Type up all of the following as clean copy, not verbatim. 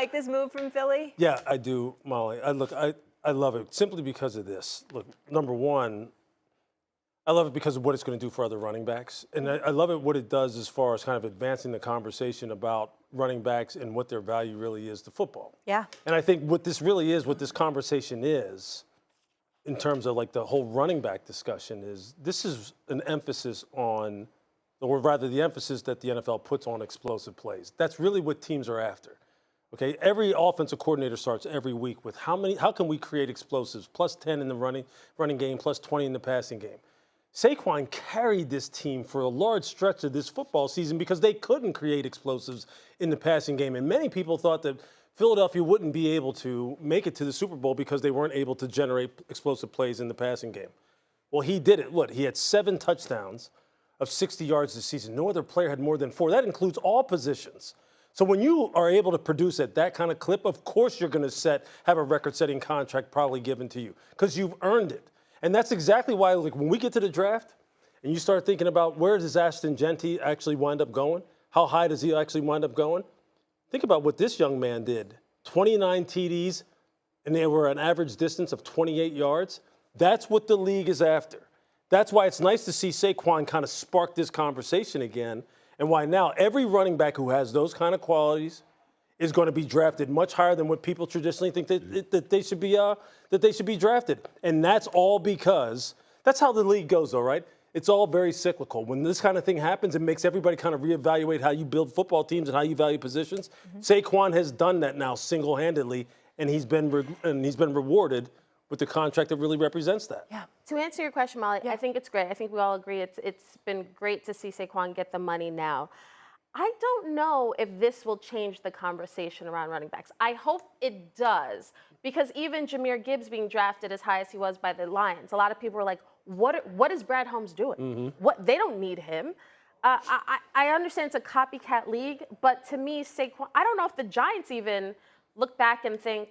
like this move from Philly? Yeah, I do, Molly. I love it simply because of this. Look, number one, I love it because of what it's going to do for other running backs. And I love it what it does as far as kind of advancing the conversation about running backs and what their value really is to football. Yeah. And I think what this really is, what this conversation is, in terms of like the whole running back discussion, is this is an emphasis on, or rather the emphasis that the NFL puts on explosive plays. That's really what teams are after. Okay, every offensive coordinator starts every week with how can we create explosives, plus 10 in the running game, plus 20 in the passing game. Saquon carried this team for a large stretch of this football season because they couldn't create explosives in the passing game. And many people thought that Philadelphia wouldn't be able to make it to the Super Bowl because they weren't able to generate explosive plays in the passing game. Well, he did it. Look, he had 7 touchdowns of 60 yards this season. No other player had more than 4. That includes all positions. So when you are able to produce at that kind of clip, of course you're going to have a record-setting contract probably given to you because you've earned it. And that's exactly why, like, when we get to the draft and you start thinking about where does Ashton Genty actually wind up going, how high does he actually wind up going, think about what this young man did. 29 TDs, and they were an average distance of 28 yards. That's what the league is after. That's why it's nice to see Saquon kind of spark this conversation again, and why now every running back who has those kind of qualities is going to be drafted much higher than what people traditionally think that they should be drafted. And that's all because that's how the league goes, though, right? It's all very cyclical. When this kind of thing happens, it makes everybody kind of reevaluate how you build football teams and how you value positions. Saquon has done that now single-handedly, and he's been rewarded with the contract that really represents that. Yeah. To answer your question, Molly, I think it's great. I think we all agree it's been great to see Saquon get the money now. I don't know if this will change the conversation around running backs. I hope it does, because even Jahmyr Gibbs being drafted as high as he was by the Lions, a lot of people were like, what is Brad Holmes doing? They don't need him. I understand it's a copycat league, but to me, Saquon, I don't know if the Giants even look back and think,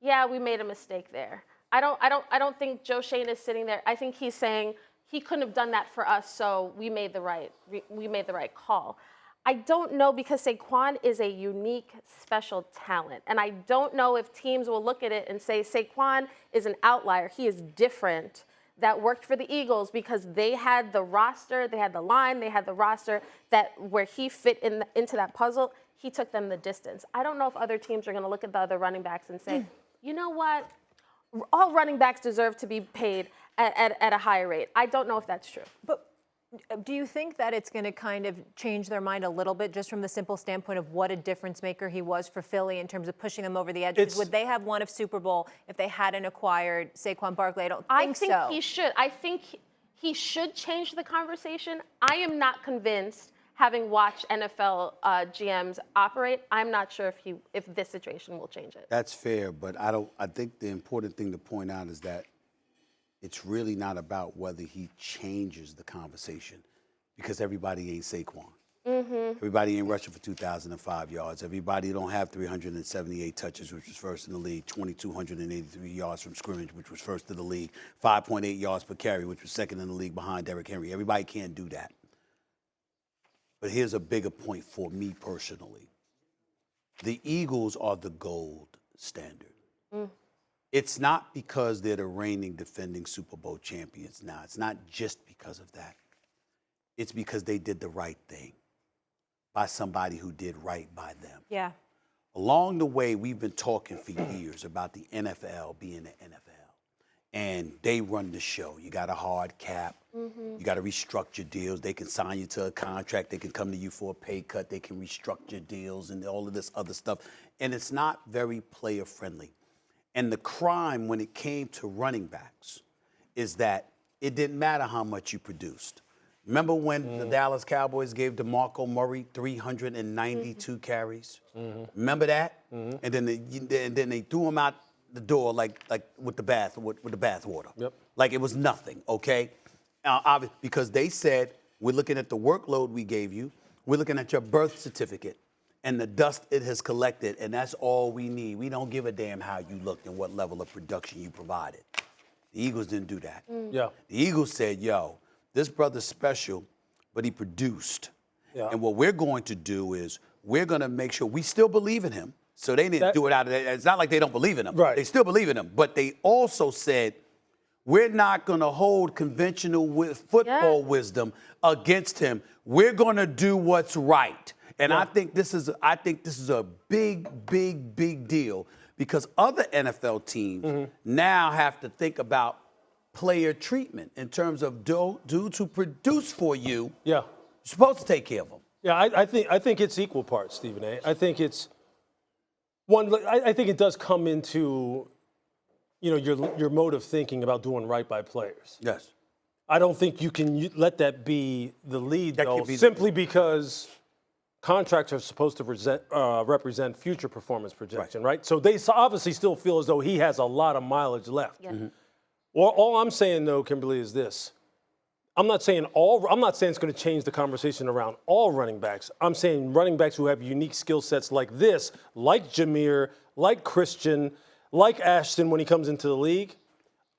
yeah, we made a mistake there. I don't think Joe Shane is sitting there. I think he's saying he couldn't have done that for us, so we made the right call. I don't know, because Saquon is a unique, special talent. And I don't know if teams will look at it and say Saquon is an outlier. He is different. That worked for the Eagles because they had the roster, they had the line, they had the roster that where he fit into that puzzle, he took them the distance. I don't know if other teams are going to look at the other running backs and say, you know what? All running backs deserve to be paid at a higher rate. I don't know if that's true. But do you think that it's going to kind of change their mind a little bit, just from the simple standpoint of what a difference maker he was for Philly in terms of pushing them over the edge? Would they have won a Super Bowl if they hadn't acquired Saquon Barkley? I think so. He should. I think he should change the conversation. I am not convinced, having watched NFL GMs operate, I'm not sure if this situation will change it. That's fair, but I think the important thing to point out is that it's really not about whether he changes the conversation, because everybody ain't Saquon. Everybody ain't rushing for 2,005 yards. Everybody don't have 378 touches, which was first in the league, 2,283 yards from scrimmage, which was first in the league, 5.8 yards per carry, which was second in the league behind Derrick Henry. Everybody can't do that. But here's a bigger point for me personally. The Eagles are the gold standard. It's not because they're the reigning defending Super Bowl champions now. It's not just because of that. It's because they did the right thing by somebody who did right by them. Yeah. Along the way, we've been talking for years about the NFL being the NFL. And they run the show. You got a hard cap. You got to restructure deals. They can sign you to a contract. They can come to you for a pay cut. They can restructure deals and all of this other stuff. And it's not very player friendly. And the crime when it came to running backs is that it didn't matter how much you produced. Remember when the Dallas Cowboys gave DeMarco Murray 392 carries? Remember that? And then they threw him out the door like with the bathwater. Yep. Like it was nothing. Okay. Because they said, we're looking at the workload we gave you. We're looking at your birth certificate and the dust it has collected, and that's all we need. We don't give a damn how you looked and what level of production you provided. The Eagles didn't do that. Yeah. The Eagles said, yo, this brother's special, but he produced. Yeah. And what we're going to do is we're going to make sure we still believe in him. So they didn't do it out of that. It's not like they don't believe in him. Right. They still believe in him. But they also said, we're not going to hold conventional football wisdom against him. We're going to do what's right. And I think this is a big deal because other NFL teams now have to think about player treatment in terms of dudes who produce for you. Yeah. You're supposed to take care of them. Yeah, I think it's equal parts, Stephen A. I think it's one. I think it does come into, your mode of thinking about doing right by players. Yes. I don't think you can let that be the lead, though, simply because contracts are supposed to represent future performance projection, right? So they obviously still feel as though he has a lot of mileage left. Yeah. Well, all I'm saying, though, Kimberly, is this. I'm not saying it's going to change the conversation around all running backs. I'm saying running backs who have unique skill sets like this, like Jameer, like Christian, like Ashton when he comes into the league.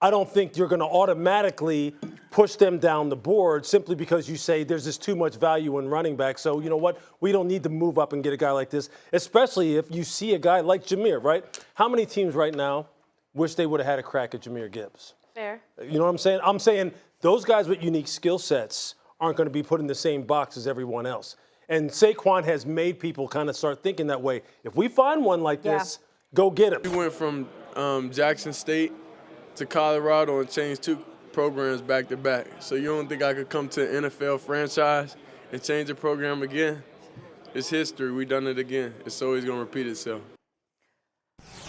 I don't think you're going to automatically push them down the board simply because you say there's just too much value in running back. So you know what? We don't need to move up and get a guy like this, especially if you see a guy like Jameer, right? How many teams right now wish they would have had a crack at Jameer Gibbs? Fair. You know what I'm saying? I'm saying those guys with unique skill sets aren't going to be put in the same box as everyone else. And Saquon has made people kind of start thinking that way. If we find one like this, go get him. We went from Jackson State to Colorado and changed 2 programs back to back. So you don't think I could come to an NFL franchise and change the program again? It's history. We done it again. It's always going to repeat itself.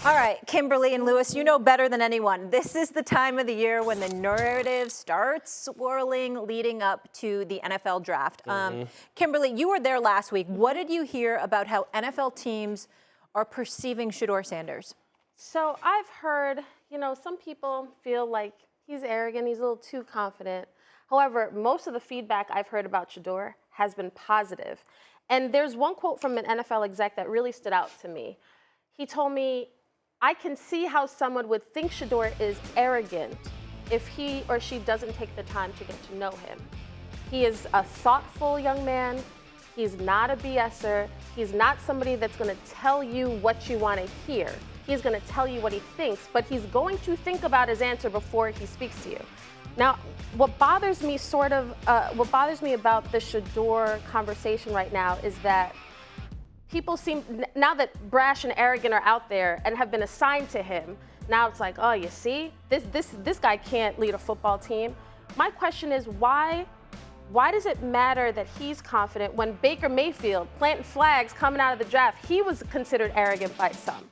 All right, Kimberly and Louis, you know better than anyone. This is the time of the year when the narrative starts swirling leading up to the NFL draft. Kimberly, you were there last week. What did you hear about how NFL teams are perceiving Shedeur Sanders? So I've heard, some people feel like he's arrogant, he's a little too confident. However, most of the feedback I've heard about Shedeur has been positive. And there's one quote from an NFL exec that really stood out to me. He told me, I can see how someone would think Shedeur is arrogant if he or she doesn't take the time to get to know him. He is a thoughtful young man. He's not a BSer. He's not somebody that's going to tell you what you want to hear. He's going to tell you what he thinks, but he's going to think about his answer before he speaks to you. Now, what bothers me about the Shedeur conversation right now is that people seem, now that brash and arrogant are out there and have been assigned to him, now it's like, oh, you see, this guy can't lead a football team. My question is, why does it matter that he's confident when Baker Mayfield planting flags coming out of the draft, he was considered arrogant by some.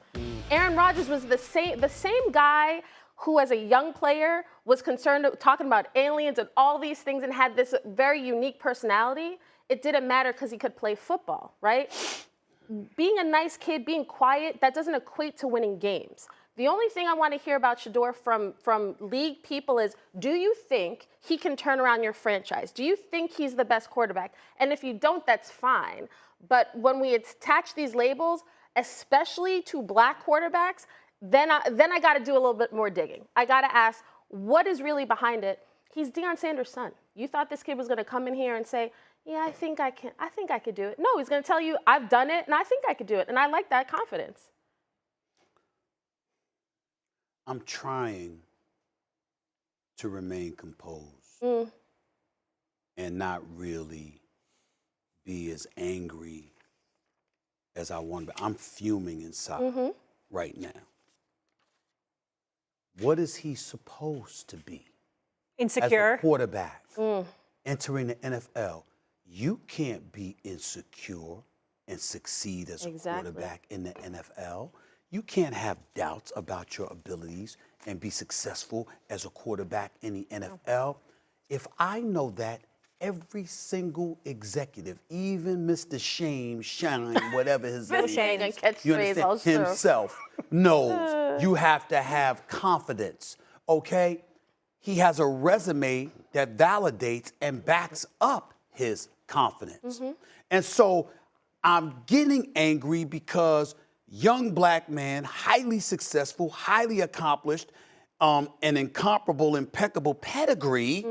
Aaron Rodgers was the same guy who, as a young player, was concerned talking about aliens and all these things and had this very unique personality. It didn't matter because he could play football, right? Being a nice kid, being quiet, that doesn't equate to winning games. The only thing I want to hear about Shedeur from league people is, do you think he can turn around your franchise? Do you think he's the best quarterback? And if you don't, that's fine. But when we attach these labels, especially to black quarterbacks, then I got to do a little bit more digging. I got to ask, what is really behind it? He's Deion Sanders' son. You thought this kid was going to come in here and say, yeah, I think I could do it. No, he's going to tell you, I've done it, and I think I could do it. And I like that confidence. I'm trying to remain composed and not really be as angry as I want. But I'm fuming inside right now. What is he supposed to be? Insecure. As a quarterback entering the NFL. You can't be insecure and succeed as a quarterback in the NFL. You can't have doubts about your abilities and be successful as a quarterback in the NFL. If I know that, every single executive, even Mr. Shine, whatever his name is, you understand, himself knows you have to have confidence, okay? He has a resume that validates and backs up his confidence. And so I'm getting angry because young black man, highly successful, highly accomplished, an incomparable, impeccable pedigree,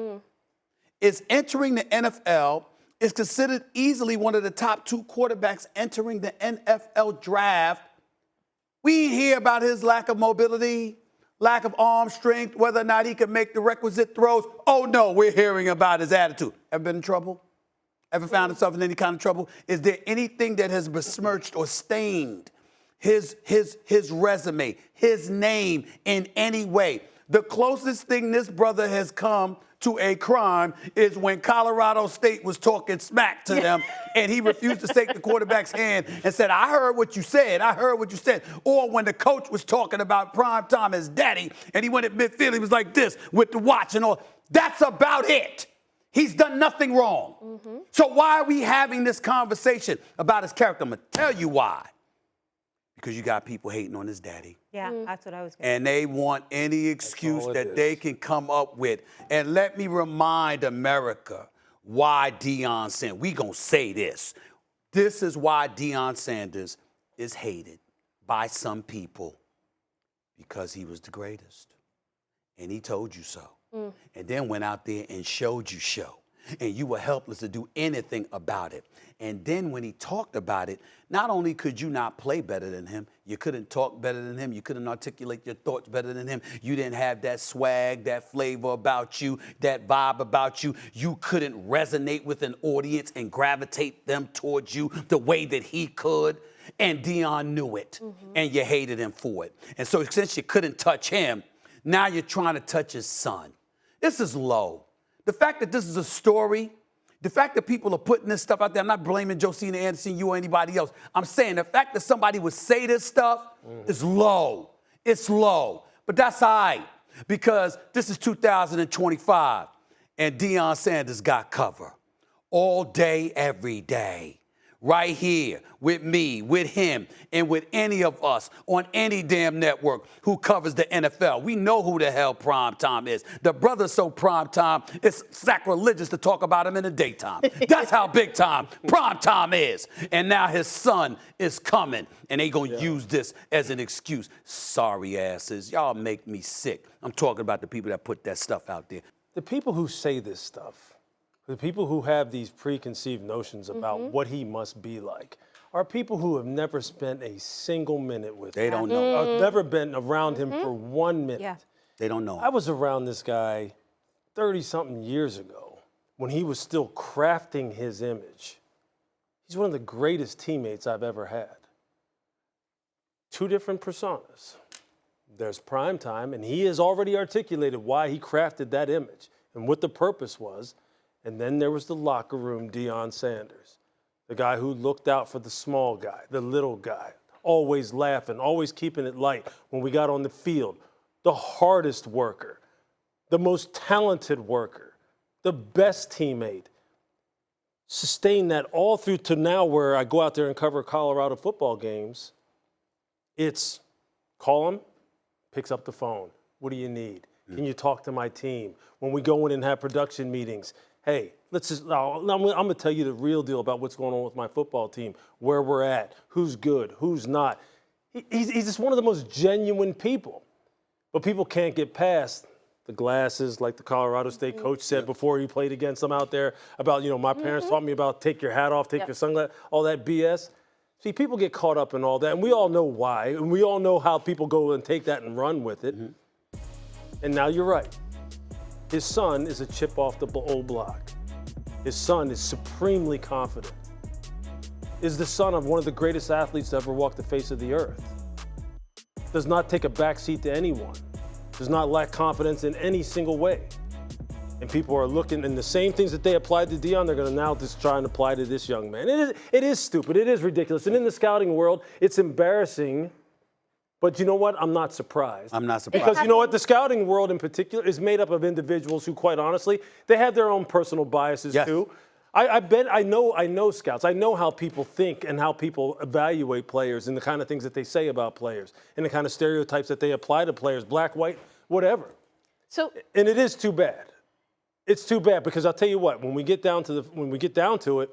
is entering the NFL, is considered easily one of the top 2 quarterbacks entering the NFL draft, hear about his lack of mobility, lack of arm strength, whether or not he can make the requisite throws. Oh, no, we're hearing about his attitude. Ever been in trouble? Ever found himself in any kind of trouble? Is there anything that has besmirched or stained his resume, his name in any way? The closest thing this brother has come to a crime is when Colorado State was talking smack to them and he refused to shake the quarterback's hand and said, I heard what you said. I heard what you said. Or when the coach was talking about prime time as daddy and he went at midfield, he was like this with the watch and all. That's about it. He's done nothing wrong. Mm-hmm. So why are we having this conversation about his character? I'm going to tell you why. Because you got people hating on his daddy. Yeah, that's what I was going to And they want any excuse that they can come up with. And let me remind America why Deion Sanders, we going to say this. This is why Deion Sanders is hated by some people. Because he was the greatest. And he told you so. And then went out there and showed you show. And you were helpless to do anything about it. And then when he talked about it, not only could you not play better than him, you couldn't talk better than him, you couldn't articulate your thoughts better than him, you didn't have that swag, that flavor about you, that vibe about you, you couldn't resonate with an audience and gravitate them towards you the way that he could. And Deion knew it, and you hated him for it. And so since you couldn't touch him, now you're trying to touch his son. This is low. The fact that this is a story, the fact that people are putting this stuff out there, I'm not blaming Josina Anderson, you or anybody else. I'm saying the fact that somebody would say this stuff is low. It's low. But that's all right, because this is 2025, and Deion Sanders got cover all day, every day. Right here with me, with him, and with any of us on any damn network who covers the NFL. We know who the hell Prime Time is. The brother's so prime time, it's sacrilegious to talk about him in the daytime. That's how big time Prime Time is. And now his son is coming, and they gonna use this as an excuse. Sorry asses, y'all make me sick. I'm talking about the people that put that stuff out there. The people who say this stuff, the people who have these preconceived notions about what he must be like, are people who have never spent a single minute with him. They don't know. Never been around him for 1 minute. Yeah. They don't know. I was around this guy 30-something years ago when he was still crafting his image. He's one of the greatest teammates I've ever had. Two different personas. There's Prime Time, and he has already articulated why he crafted that image and what the purpose was. And then there was the locker room Deion Sanders, the guy who looked out for the small guy, the little guy, always laughing, always keeping it light when we got on the field, the hardest worker, the most talented worker, the best teammate. Sustained that all through to now where I go out there and cover Colorado football games. It's call him, picks up the phone. What do you need? Can you talk to my team? When we go in and have production meetings, hey, I'm going to tell you the real deal about what's going on with my football team, where we're at, who's good, who's not. He's just one of the most genuine people. But people can't get past the glasses, like the Colorado State coach said before he played against them out there about, my parents taught me about take your hat off, take your sunglasses, all that BS. See, people get caught up in all that, and we all know why, and we all know how people go and take that and run with it. And now you're right. His son is a chip off the old block. His son is supremely confident. Is the son of one of the greatest athletes to ever walk the face of the earth. Does not take a backseat to anyone. Does not lack confidence in any single way. And people are looking, and the same things that they applied to Deion, they're going to now just try and apply to this young man. It is stupid. It is ridiculous. And in the scouting world, it's embarrassing. But you know what? I'm not surprised. I'm not surprised. Because you know what? The scouting world in particular is made up of individuals who, quite honestly, they have their own personal biases too. I know scouts. I know how people think and how people evaluate players and the kind of things that they say about players and the kind of stereotypes that they apply to players, black, white, whatever. And it is too bad. It's too bad because I'll tell you what, when we get down to it,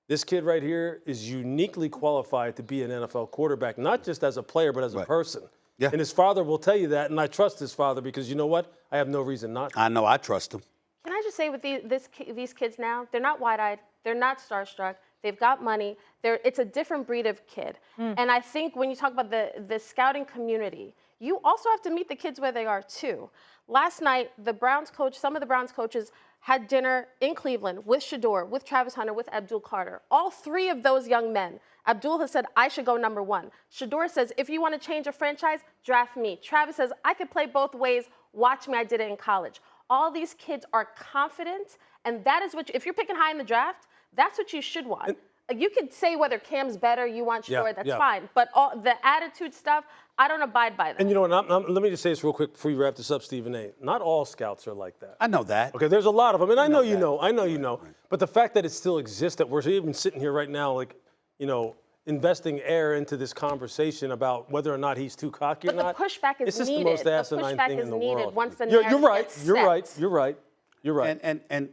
this kid right here is uniquely qualified to be an NFL quarterback, not just as a player, but as a person. Yeah. And his father will tell you that, and I trust his father because you know what? I have no reason not to. I know, I trust him. Can I just say with these kids now, they're not wide-eyed, they're not starstruck, They've got money. It's a different breed of kid. And I think when you talk about the scouting community, you also have to meet the kids where they are too. Last night, some of the Browns coaches had dinner in Cleveland with Shedeur, with Travis Hunter, with Abdul Carter. All three of those young men. Abdul has said, I should go number one. Shedeur says, if you want to change a franchise, draft me. Travis says, I could play both ways. Watch me, I did it in college. All these kids are confident, and that is what, if you're picking high in the draft, that's what you should want. You could say whether Cam's better, you want Shedeur, that's fine. But all the attitude stuff, I don't abide by that. And you know what, let me just say this real quick before you wrap this up, Stephen A. Not all scouts are like that. I know that. Okay, there's a lot of them, and I know you know. But the fact that it still exists, that we're even sitting here right now, like, you know, investing air into this conversation about whether or not he's too cocky or not. But the pushback is it's just needed. the most asinine thing in the world. Once the narrative gets set. You're right. And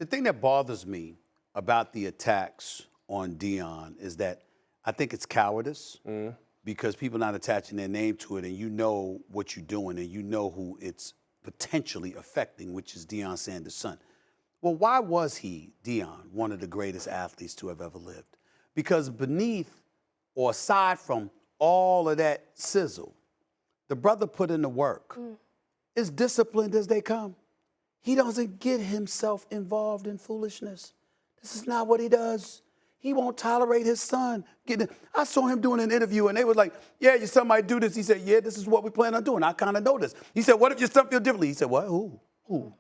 the thing that bothers me about the attacks on Deion is that I think it's cowardice because people not attaching their name to it, and you know what you're doing, and you know who it's potentially affecting, which is Deion Sanders' son. Well, why was he, Deion, one of the greatest athletes to have ever lived? Because beneath or aside from all of that sizzle, the brother put in the work. As disciplined as they come. He doesn't get himself involved in foolishness. This is not what he does. He won't tolerate his son. I saw him doing an interview, and they were like, yeah, your son might do this. He said, yeah, this is what we plan on doing. I kind of know this. He said, what if your son feels differently? He said, what? Who?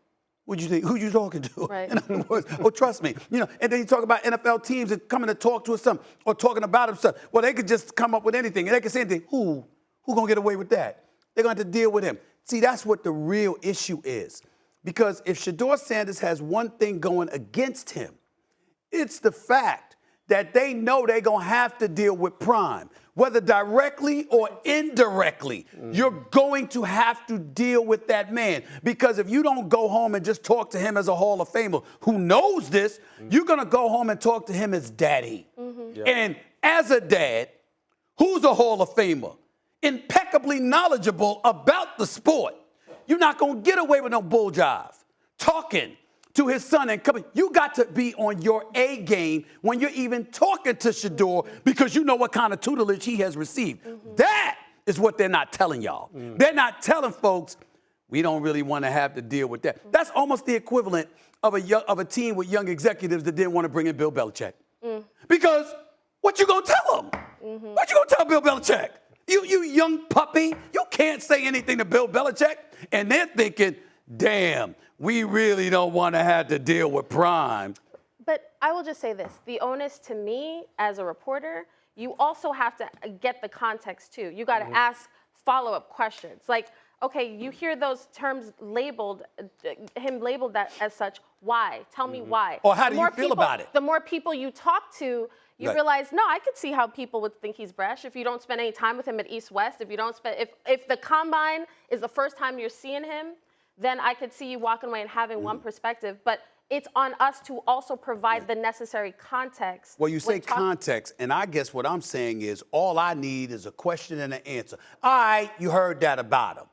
What'd you think? Who you talking to? Right. In other words, oh, trust me. You know, and then you talk about NFL teams and coming to talk to his son or talking about himself. Well, they could just come up with anything, and they could say anything. Who gonna get away with that? They're gonna have to deal with him. See, that's what the real issue is. Because if Shedeur Sanders has one thing going against him, it's the fact that they know they're going to have to deal with Prime. Whether directly or indirectly, you're going to have to deal with that man. Because if you don't go home and just talk to him as a Hall of Famer who knows this, you're going to go home and talk to him as daddy. And as a dad, who's a Hall of Famer, impeccably knowledgeable about the sport, you're not going to get away with no bull jive. Talking to his son and coming. You got to be on your A game when you're even talking to Shedeur because you know what kind of tutelage he has received. That is what they're not telling y'all. They're not telling folks, we don't really want to have to deal with that. That's almost the equivalent of a team with young executives that didn't want to bring in Bill Belichick. Because what you going to tell them? What you going to tell Bill Belichick? You young puppy, you can't say anything to Bill Belichick. And they're thinking, damn, we really don't want to have to deal with Prime. But I will just say this. The onus to me as a reporter, you also have to get the context too. You got to ask follow-up questions. Like, okay, you hear those terms labeled, him labeled that as such. Why? Tell me why. Or how do you feel about it? The more people you talk to, you realize, no, I could see how people would think he's brash if you don't spend any time with him at East West. If you don't spend, if the combine is the first time you're seeing him, then I could see you walking away and having one perspective. But it's on us to also provide the necessary context. Well, you say context, and I guess what I'm saying is all I need is a question and an answer. All right, you heard that about him.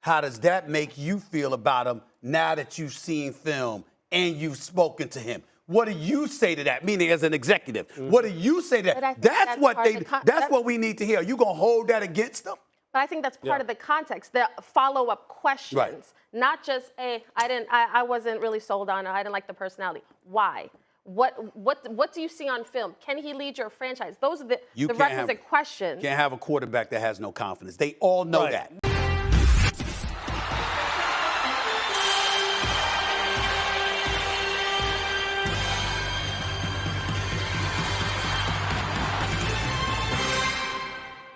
How does that make you feel about him now that you've seen film and you've spoken to him? What do you say to that? Meaning, as an executive, what do you say to that? That's what we need to hear. Are you gonna hold that against them? But I think that's part of the context, the follow-up questions, not just, hey, I wasn't really sold on it. I didn't like the personality. Why? What do you see on film? Can he lead your franchise? Those are the requisite questions. You can't have a quarterback that has no confidence. They all know that.